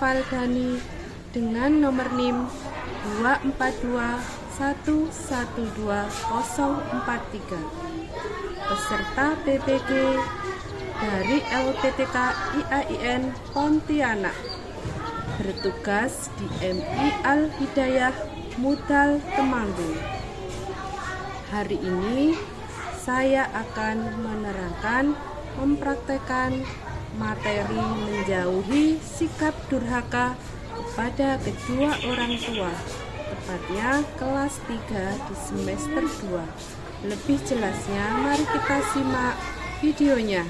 Faldani dengan nomor NIM 242112043. Peserta PPG dari LPTK IAIN Pontianak, bertugas di MI Al-Hidayah Mudal Temanggung. Hari ini saya akan menerangkan, mempraktekkan materi menjauhi sikap durhaka kepada kedua orang tua, tepatnya kelas 3 di semester 2. Lebih jelasnya, mari kita simak videonya.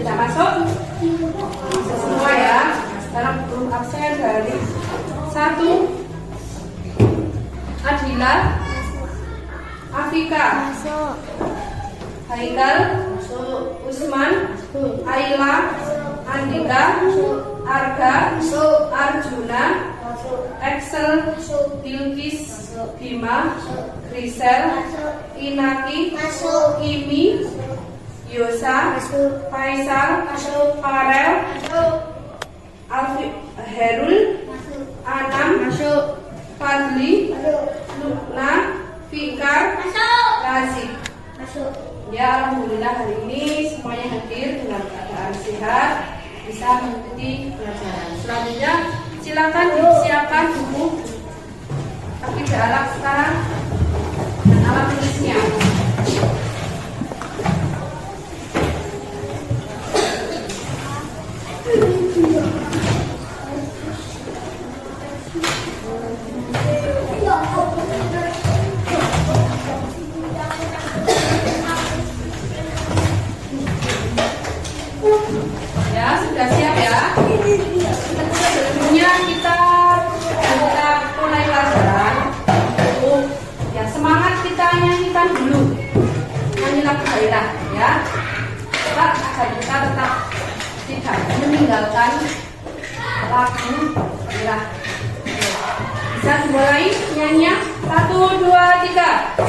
Bisa masuk? Bisa semua ya. Sekarang huruf absen dari 1 Adila, Afika, Haikal, Usman, Aila, Andika, Arga, Arjuna, Excel, Bilkis, Bima, Risel, Inaki, Kimi, Yosa, Faisal, Farel, Herul, Anam, Fadli, Lukna, Fikar, Razik. Ya, alhamdulillah hari ini semuanya hadir dengan keadaan sehat, bisa mengikuti pelajaran. Selanjutnya silakan disiapkan buku aktif alat sekarang dan alat tulisnya. Ya, sudah siap ya? Sebelumnya kita mulai pelajaran. Ya, semangat kita nyanyikan dulu. Nyanyi lagu daerah ya. Coba agar kita tetap tidak meninggalkan lagu daerah. Bisa dimulai nyanyinya? 1, 2, 3.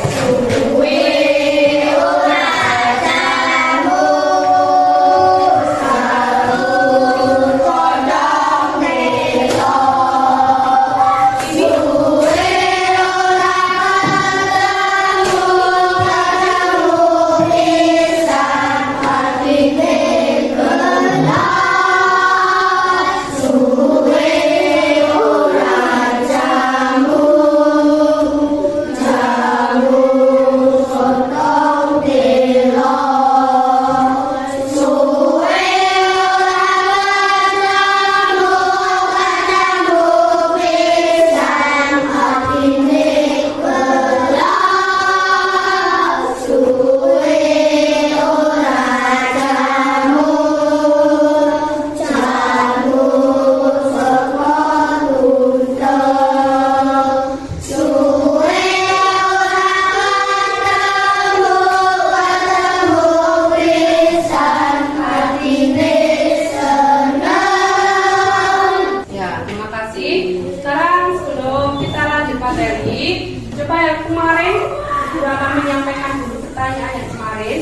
Coba yang kemarin sudah menyampaikan dulu pertanyaan yang kemarin,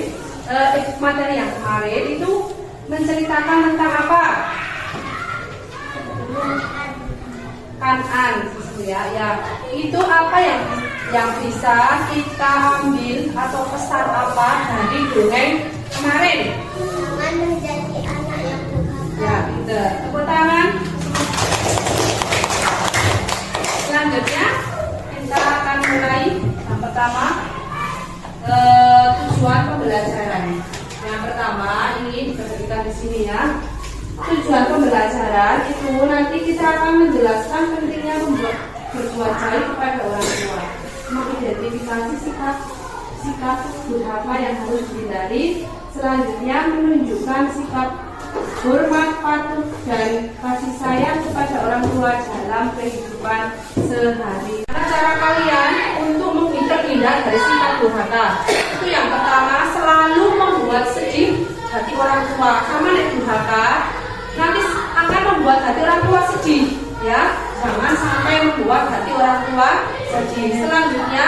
materi yang kemarin itu menceritakan tentang apa? Kanan, ya. Itu apa yang bisa kita ambil atau pesan apa dari dongeng kemarin? Menjadi anak yang durhaka. Ya, pinter. Tepuk tangan. Selanjutnya kita akan mulai yang pertama tujuan pembelajaran. Yang pertama ini diperhatikan di sini ya. Tujuan pembelajaran itu nanti kita akan menjelaskan pentingnya berbuat baik kepada orang tua, mengidentifikasi sikap durhaka yang harus dihindari. Selanjutnya menunjukkan sikap hormat, patuh, dan kasih sayang kepada orang tua dalam kehidupan sehari. Cara kalian untuk menghindar dari sikap durhaka itu yang pertama, selalu membuat sedih hati orang tua. Sama nek durhaka nanti akan membuat hati orang tua sedih, ya. Jangan sampai membuat hati orang tua sedih. Selanjutnya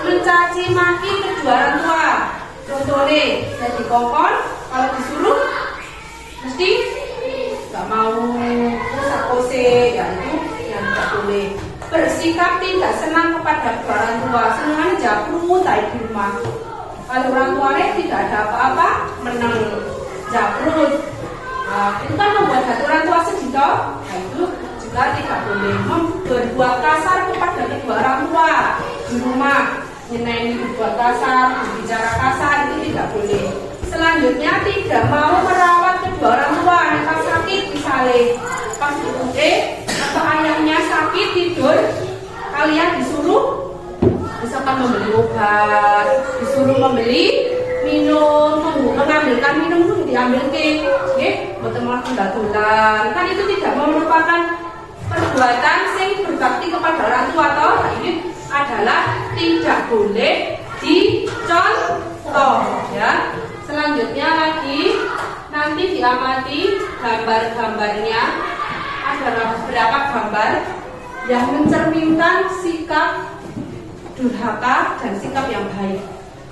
mencaci maki kedua orang tua. Contohnya jadi kokon, kalau disuruh mesti nggak mau, terus akose, ya itu yang tidak boleh. Bersikap tidak senang kepada orang tua, senang japru di rumah. Kalau orang tuanya tidak ada apa-apa, menang japrut. Nah, itu kan membuat hati orang tua sedih toh. Nah, itu juga tidak boleh. Berbuat kasar kepada kedua orang tua di rumah, nyeneni berbuat kasar, berbicara kasar, itu tidak boleh. Selanjutnya tidak mau merawat kedua orang tua yang pas sakit, misalnya pas atau ayahnya sakit tidur, kalian disuruh misalkan membeli obat, disuruh membeli minum, mengambilkan minum dulu diambil ke, boten malah tunda-tunda. Kan itu tidak merupakan perbuatan sing berbakti kepada orang tua toh. Nah, ini adalah tidak boleh dicontoh ya. Selanjutnya lagi nanti diamati gambar-gambarnya. Ada beberapa gambar yang mencerminkan sikap durhaka dan sikap yang baik.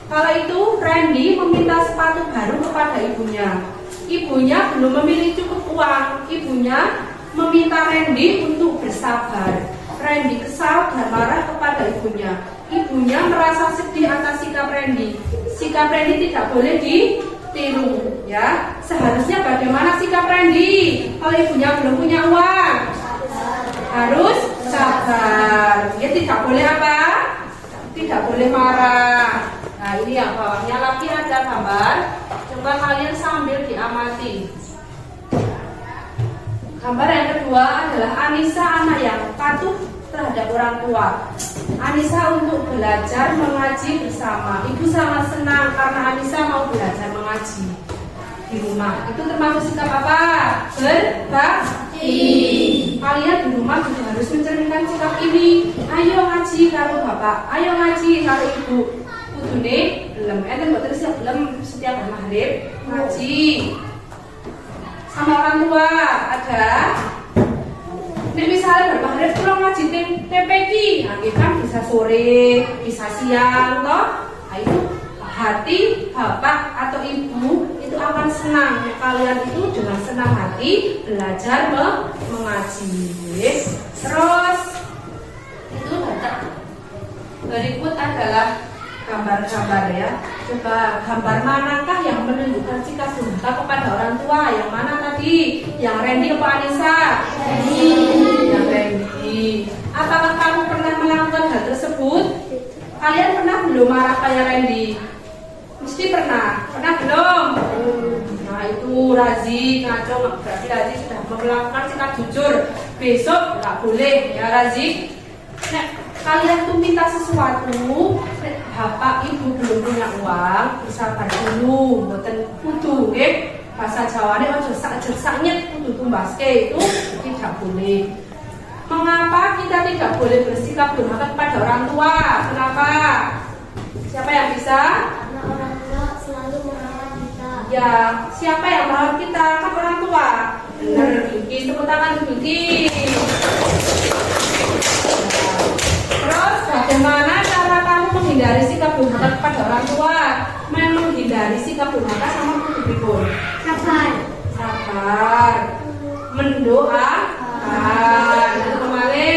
Kala itu Randy meminta sepatu baru kepada ibunya. Ibunya belum memiliki cukup uang. Ibunya meminta Randy untuk bersabar. Randy kesal dan marah kepada ibunya. Ibunya merasa sedih atas sikap Randy. Sikap Randy tidak boleh ditiru, ya. Seharusnya bagaimana sikap Randy? Kalau ibunya belum punya uang, harus sabar. Ya, tidak boleh apa? Tidak boleh marah. Nah, ini yang bawahnya lagi ada gambar. Coba kalian sambil diamati. Gambar yang kedua adalah Anissa, anak yang patuh terhadap orang tua. Anissa untuk belajar mengaji bersama. Ibu sangat senang karena Anissa mau belajar mengaji di rumah. Itu termasuk sikap apa? Berbakti. Kalian di rumah juga harus mencerminkan sikap ini. Ayo ngaji karo bapak, ayo ngaji karo ibu. Kudune belum, enten boten siap belum setiap hari maghrib ngaji sama orang tua ada. Nek misalnya bermaghrib pulang ngaji TPQ, nah kita bisa sore, bisa siang, toh. Nah itu hati bapak atau ibu itu akan senang. Kalian itu dengan senang hati belajar mengaji. Terus itu berikut adalah gambar-gambar ya. Coba gambar manakah yang menunjukkan sikap durhaka kepada orang tua? Yang mana tadi? Yang Randy apa Anissa? Yang Randy. Apakah kamu pernah melakukan hal tersebut? Kalian pernah belum marah kayak Randy? Mesti pernah. Pernah belum? Nah itu Razi ngaco, berarti Razi sudah melakukan sikap jujur. Besok nggak boleh ya Razi. Nah, kalian tuh minta sesuatu, bapak ibu belum punya uang, bersabar dulu, boten kudu, bahasa Jawanya ojo sak-saknyet kudu tumbaske, itu tidak boleh. Mengapa kita tidak boleh bersikap durhaka kepada orang tua? Kenapa? Siapa yang bisa? Karena orang tua selalu merawat kita. Ya, siapa yang merawat kita? Kan orang tua. Benar, Bilki, tepuk tangan Bilki. Terus bagaimana cara kamu menghindari sikap durhaka kepada orang tua? Menghindari sikap durhaka sama kudu Sabar. sabar, mendoakan. Itu kembali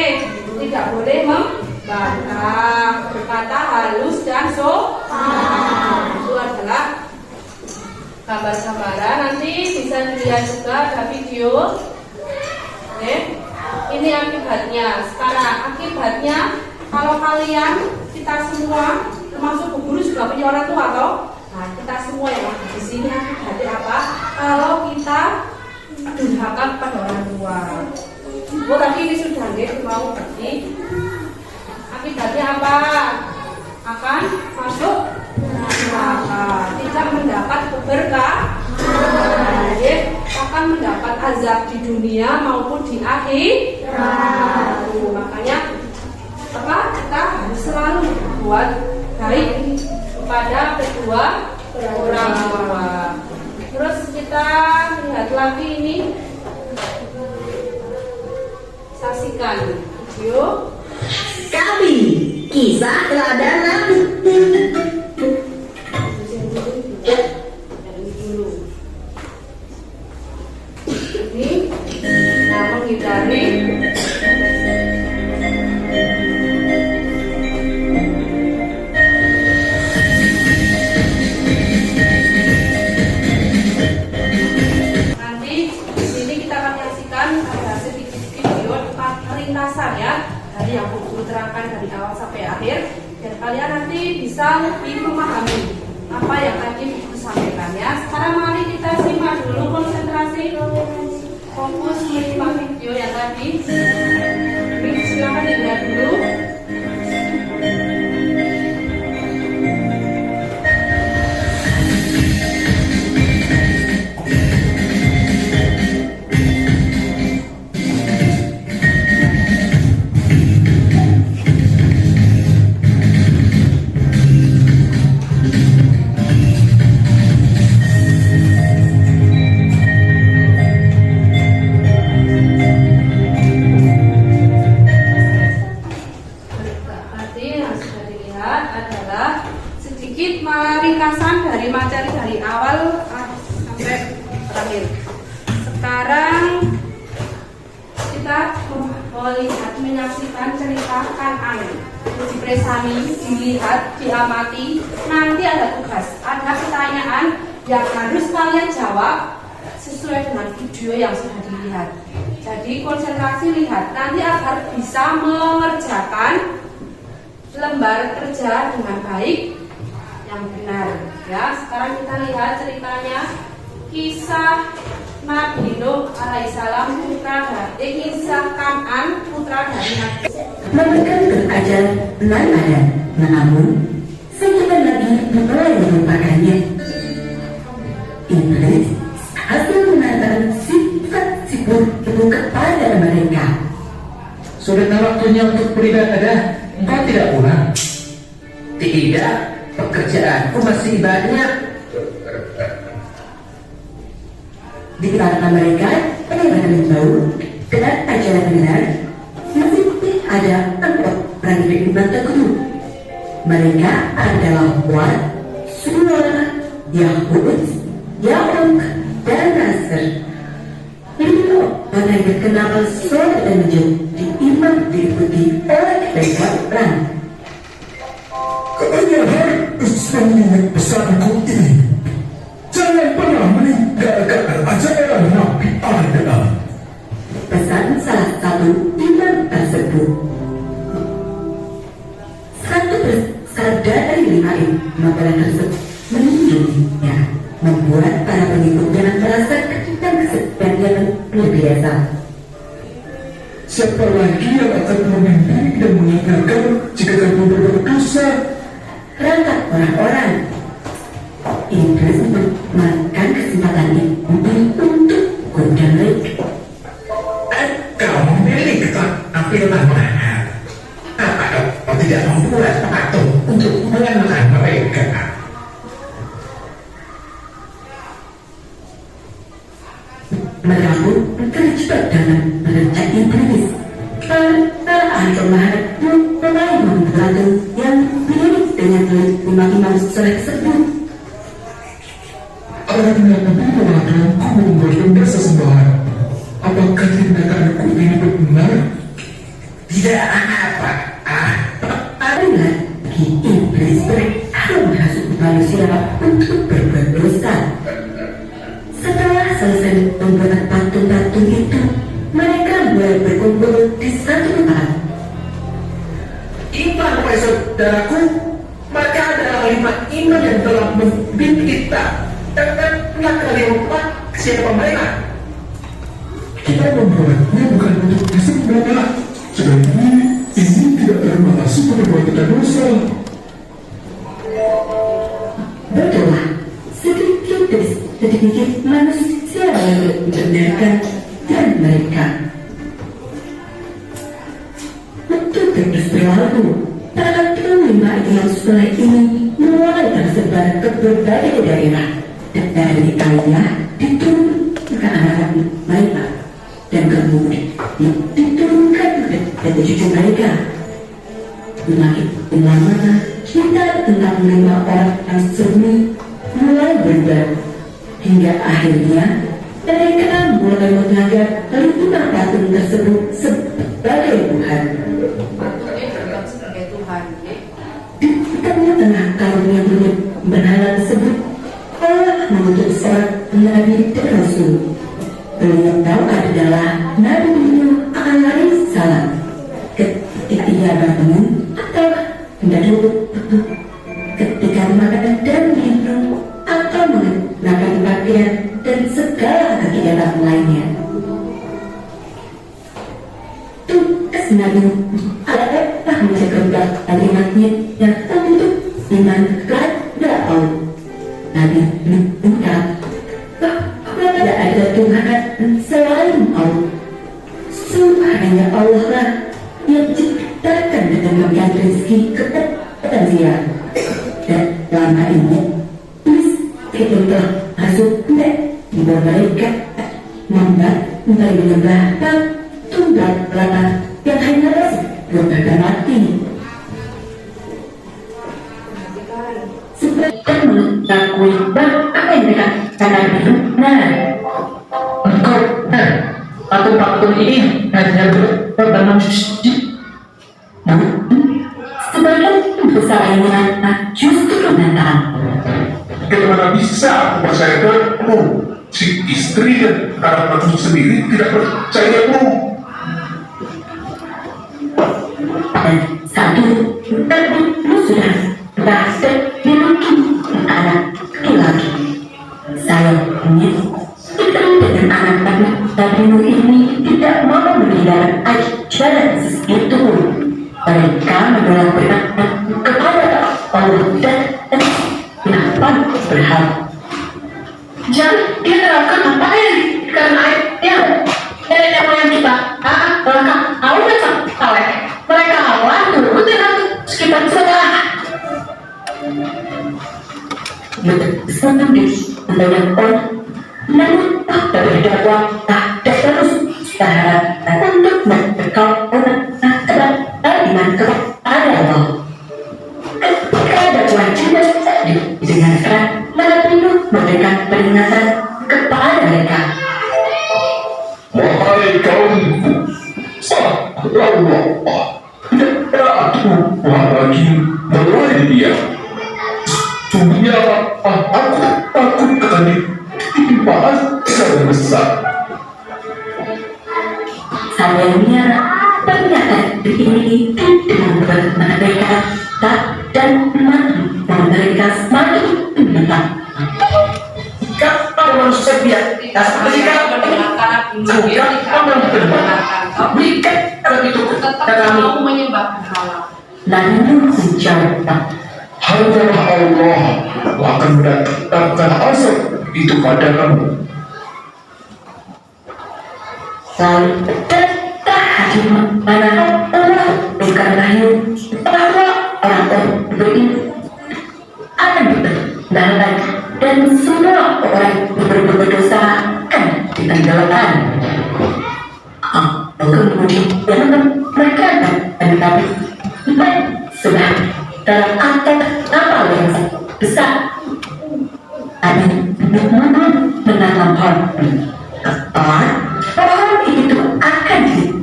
tidak boleh membantah, berkata halus dan sopan. Itu adalah gambar-gambaran. Nanti bisa dilihat juga ada video. Oke. Ini akibatnya. Sekarang akibatnya kalau kalian, kita semua, termasuk Bu Guru juga punya orang tua toh. Nah, kita semua yang ada di sini akibatnya apa? Kalau kita durhaka kepada orang tua. Oh, tapi ini sudah mau pergi. Akibatnya apa? Akan masuk neraka. Tidak mendapat keberkahan. Akan mendapat azab di dunia maupun di akhirat. Makanya apa? Kita harus selalu berbuat baik kepada kedua orang tua. Terus kita lihat lagi ini, saksikan video Kami kisah teladan. ini menghindari yang Bu Guru terangkan dari awal sampai akhir, dan kalian nanti bisa lebih memahami apa yang tadi Bu Guru sampaikan ya. Sekarang mari kita simak dulu, konsentrasi, fokus menyimak video yang tadi. Silakan dilihat dulu. sedikit ringkasan dari materi dari awal sampai terakhir. Sekarang kita melihat menyaksikan cerita Kan'an. Dipresani, dilihat, diamati. Nanti ada tugas, ada pertanyaan yang harus kalian jawab sesuai dengan video yang sudah dilihat. Jadi konsentrasi lihat nanti agar bisa mengerjakan lembar kerja dengan baik yang benar. Ya, sekarang kita lihat ceritanya kisah Nabi Nuh alaihissalam kisah Kan'an putra dari Nabi. Mereka berajar benar ada, namun sekitar lagi mulai melupakannya. Iblis hasil menantang sifat-sifat itu kepada mereka. Sudah waktunya untuk beribadah, engkau tidak pulang? Tidak, pekerjaanku masih banyak. Di antara mereka penerimaan bau dengan ajaran benar masih ada 4 orang beriman teguh. Mereka adalah Wad, Suara, Yahud, Ya'uq, dan Nasr. 5 orang yang berkenal soleh dan menjadi imam diikuti oleh mereka orang. Katanya harus mengingat pesanku ini. Jangan pernah meninggalkan ajaran Nabi Adam. Pesan salah satu imam tersebut. Satu dari 5 imam tersebut menunjuknya, membuat para pengikutnya merasa dan kesepian yang luar biasa. Siapa lagi yang akan membimbing dan mengingatkan jika kamu berbuat dosa? Rangkap orang-orang. Iblis memanfaatkan kesempatan itu untuk goda mereka. Kau memilih tampilan mahal. Apa kau tidak membuat patung untuk mengenalkan mereka? Mereka pun terjebak dalam rencana iblis. Para pemahat mulai membuat yang mirip dengan imam-imam soleh tersebut. Orang yang membuatku membuat benda sesembahan. Apakah tindakanku ini benar? Tidak apa. Ada lagi iblis berhasil menghasut manusia untuk berbuat dosa. Setelah selesai membuat patung-patung itu, mereka mulai berkumpul di satu tempat. Imam saudaraku, mereka adalah 5 imam yang telah membimbing kita. Dan kalian siapa mereka? Kita membuatnya bukan untuk disembah. Jadi ini tidak termasuk perbuatan dosa. Betul, sedikit manusia yang membenarkan dan mereka. Waktu terus berlalu, para 5 imam soleh ini mulai tersebar ke berbagai daerah. Dari ayah diturunkan ke anak mereka, dan kemudian diturunkan ke cucu mereka. Semakin lama cerita tentang 5 orang yang sunyi mulai berubah, hingga akhirnya mereka mulai menganggap 5 patung tersebut sebagai Tuhan. Patungnya dianggap sebagai Tuhan. Di tengah-tengah kaum yang berhala tersebut, Allah mengutus seorang Nabi dan Rasul. Beliau tahu adalah Nabi Nuh alaihissalam. Ketika ia bangun atau hendak duduk, ketika makan dan minum atau mengenakan pakaian dan segala kegiatan lainnya. Tugas Nabi adalah menjaga kalimatnya yang untuk iman kepada Allah. Nabi mengucap bahwa tidak ada Tuhan selain Allah. Hanya Allah lah yang menciptakan dan memberikan rezeki kepada dia. Dan selama ini itu telah masuk di bawah mereka membuat menyembah tunggal belaka yang hanya berharga mati. Ketika Sebenarnya mengakui apa yang mereka katakan itu benar. Engkau benar. Atau patung ini hanya bermaksud Sebagian besar ilmuwan justru menentang. Bagaimana bisa aku percayakanmu? Si istri dan anak-anakmu sendiri tidak percayamu. Dan satu terbunuh sudah berhasil memiliki anak laki-laki. Sayangnya istri dan anak-anak terbunuh ini tidak mau meninggalkan ajaran itu. Mereka menolak beriman kepada Allah dan kenapa berharap. Jadi dia terapkan apa ya? Karena ayatnya nenek moyang kita, mereka awal sampai mereka awal turun dan sekitar setelah Senang di mendadak orang namun tak berdakwa tak terus berharap untuk mendekat kepada iman kepada Allah. Ketika ada kewajiban dengan keras mereka memberikan peringatan kepada mereka. Wahai kaumku, sabarlah. Tidak aku lagi mulai dia. Sungguhnya aku takut akan ditimpa azab besar. Sayangnya pernyataan ini dengan mereka dan mereka semakin menentang. Jika manusia biasa seperti kamu, juga kamu benar. Berikan kalau itu Tetap kami. mau menyembah berhala. Lalu menjawab, Hanyalah Allah akan mendatangkan azab itu pada kamu. lalu tetap hadir mana Allah berkarayu bahwa orang-orang beriman akan diberikan dan semua orang berbuat dosa akan ditenggelamkan. Kemudian mereka akan tetapi sudah dalam angkat kapal yang besar. Ada menanam pohon. Pohon itu akan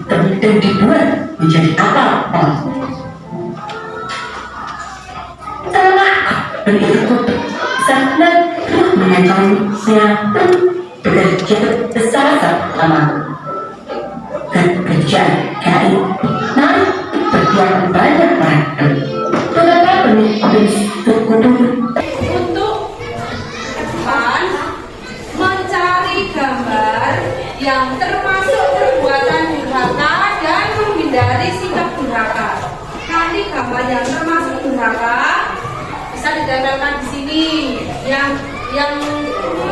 dan dibuat menjadi kapal. Setelah berikut sangat mengancamnya pun bekerja besar sama kerjaan kain namun berjuang banyak orang kenapa penulis sekutu Untuk depan mencari gambar yang termasuk perbuatan durhaka dan menghindari sikap durhaka. Nanti gambar yang termasuk durhaka bisa ditempelkan di sini. Yang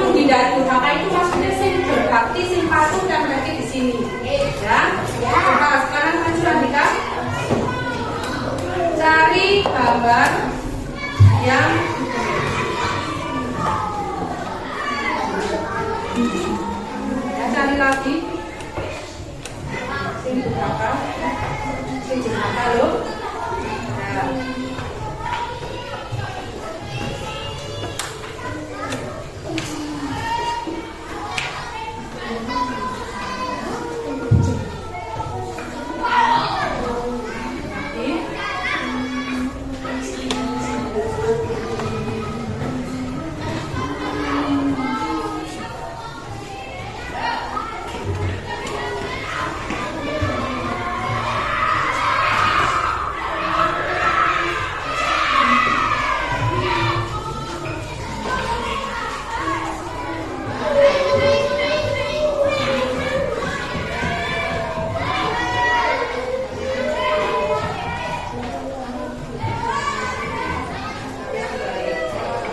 menghindari durhaka itu maksudnya sing berbakti, sing patuh dan berarti di sini. Ya. Nah, sekarang maju Andika. Cari gambar yang ya, cari lagi sing durhaka loh. Nah.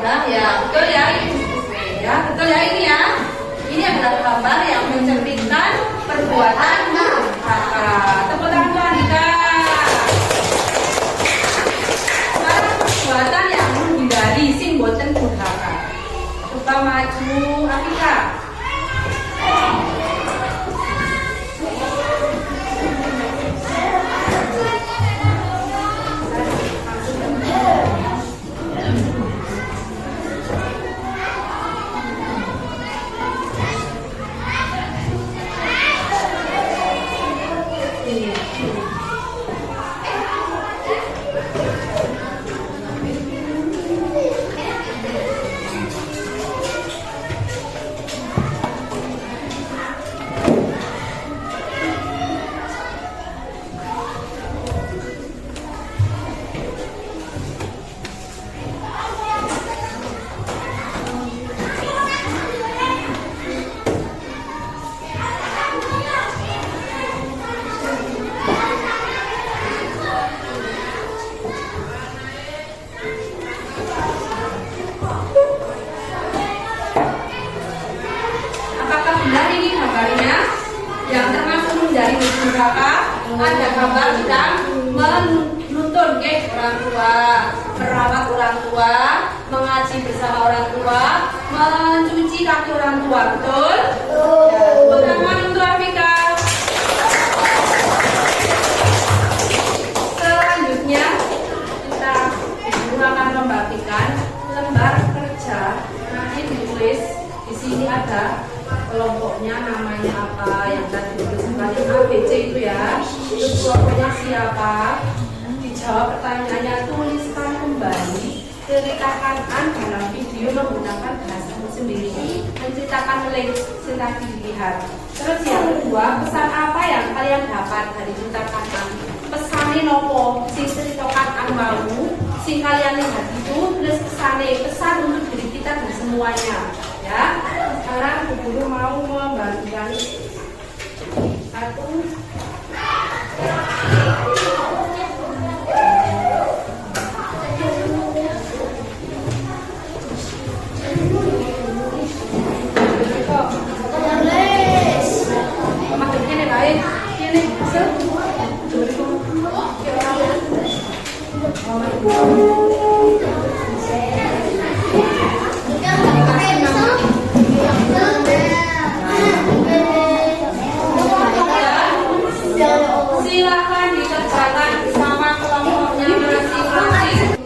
Nah, ya betul ya ini. Ya betul ya ini ya. Ini adalah gambar yang mencerminkan perbuatan durhaka. Tepuk tangan untuk Andika. Sekarang perbuatan yang menghindari sing boten durhaka. Coba maju Andika. Apakah benar ini gambarnya? Yang termasuk dari beberapa ada gambar sedang menuntun orang tua, merawat orang tua, mengaji bersama orang tua, mencuci kaki orang tua, betul? Ya, tepuk tangan untuk Afika. Selanjutnya kita akan membagikan lembar kerja. Nanti ditulis di sini ada kelompoknya, namanya apa yang tadi dituliskan ABC itu ya. Terus kelompoknya siapa? Dijawab pertanyaannya, tuliskan kembali ceritakan dalam video menggunakan bahasamu sendiri, menceritakan link silahkan dilihat. Terus yang kedua, pesan apa yang kalian dapat dari ceritakan? Pesane nopo sing ceritakan mau sing kalian lihat itu, terus pesan untuk diri kita dan semuanya ya. Sekarang Bu Guru mau membagikan aku silakan dikerjakan bersama kelompoknya masing-masing.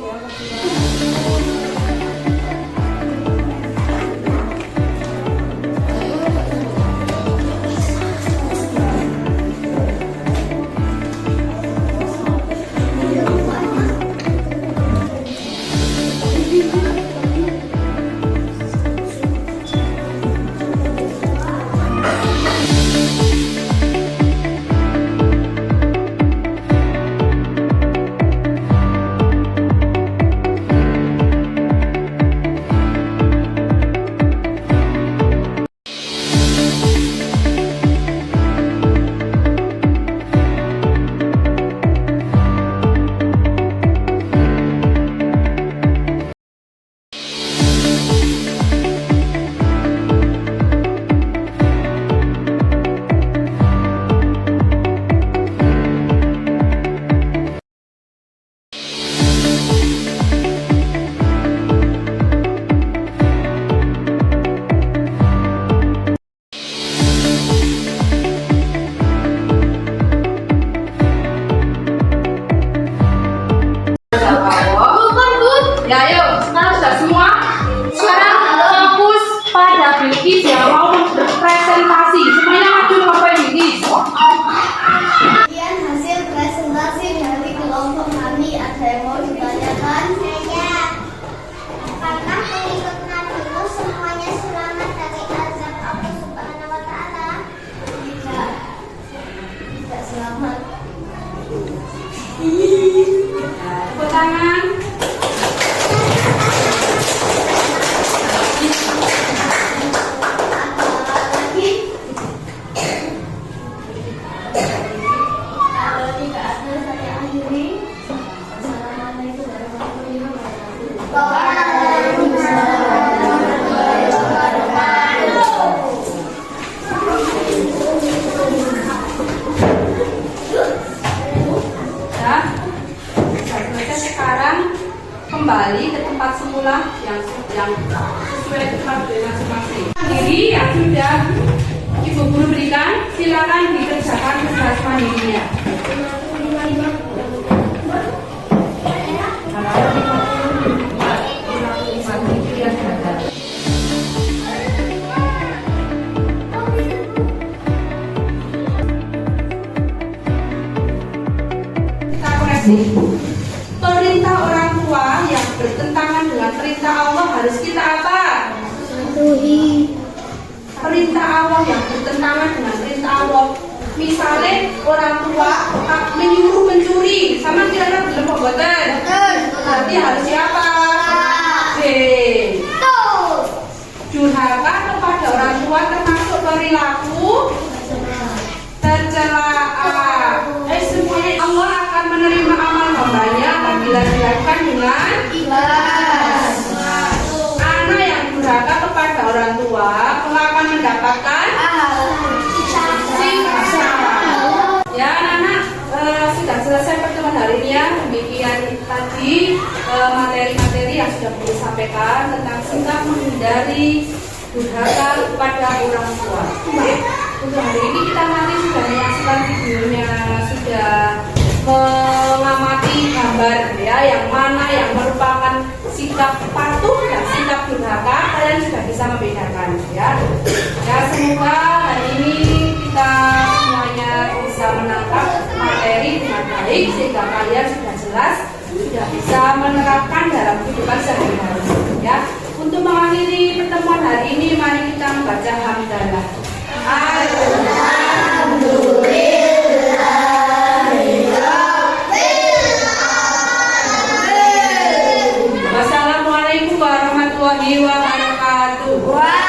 Ya ayo, sekarang sudah semua. Sekarang fokus pada Bilqis yang mau berpresentasi. Semuanya maju ke Bapak Bilqis. Kemudian hasil presentasi dari kelompok kami ada yang mau ditanyakan? Saya. Apakah pengikut Nabi Nuh semuanya selamat dari azab Allah Subhanahu wa Ta'ala? Tidak. Tidak selamat. Tepuk tangan. Kalau tidak ada, saya akhiri. Assalamualaikum warahmatullahi wabarakatuh. Waalaikumsalam warahmatullahi wabarakatuh. Ya, kita sekarang kembali ke tempat semula yang sesuai tempat masing-masing. Diri yang sudah Ibu Guru berikan, silakan dikerjakan tugas mandirinya. Kita koreksi. Perintah orang tua yang bertentangan dengan perintah Allah harus kita apa? Perintah Allah yang bertentangan dengan perintah Allah. Misalnya orang tua menyuruh mencuri, sama kira-kira belum perbuatan. Berarti harus siapa? B. Durhaka kepada orang tua termasuk perilaku tercela. Semuanya Allah akan menerima amal hambanya apabila dilakukan dengan ikhlas. berbuat maka akan mendapatkan siksa. Ya anak-anak, sudah selesai pertemuan hari ini ya. Demikian tadi materi-materi yang sudah beliau sampaikan tentang sikap menghindari durhaka kepada orang tua. Baik, untuk hari ini kita nanti sudah menyaksikan videonya, sudah mengamati gambar ya, yang mana yang merupakan sikap patuh dan sikap durhaka, kalian sudah bisa membedakan ya. Ya semoga hari ini kita semuanya bisa menangkap materi dengan baik sehingga kalian sudah jelas, sudah bisa menerapkan dalam kehidupan sehari-hari ya. Untuk mengakhiri pertemuan hari ini, mari kita membaca hamdalah. Wassalamualaikum warahmatullahi wabarakatuh.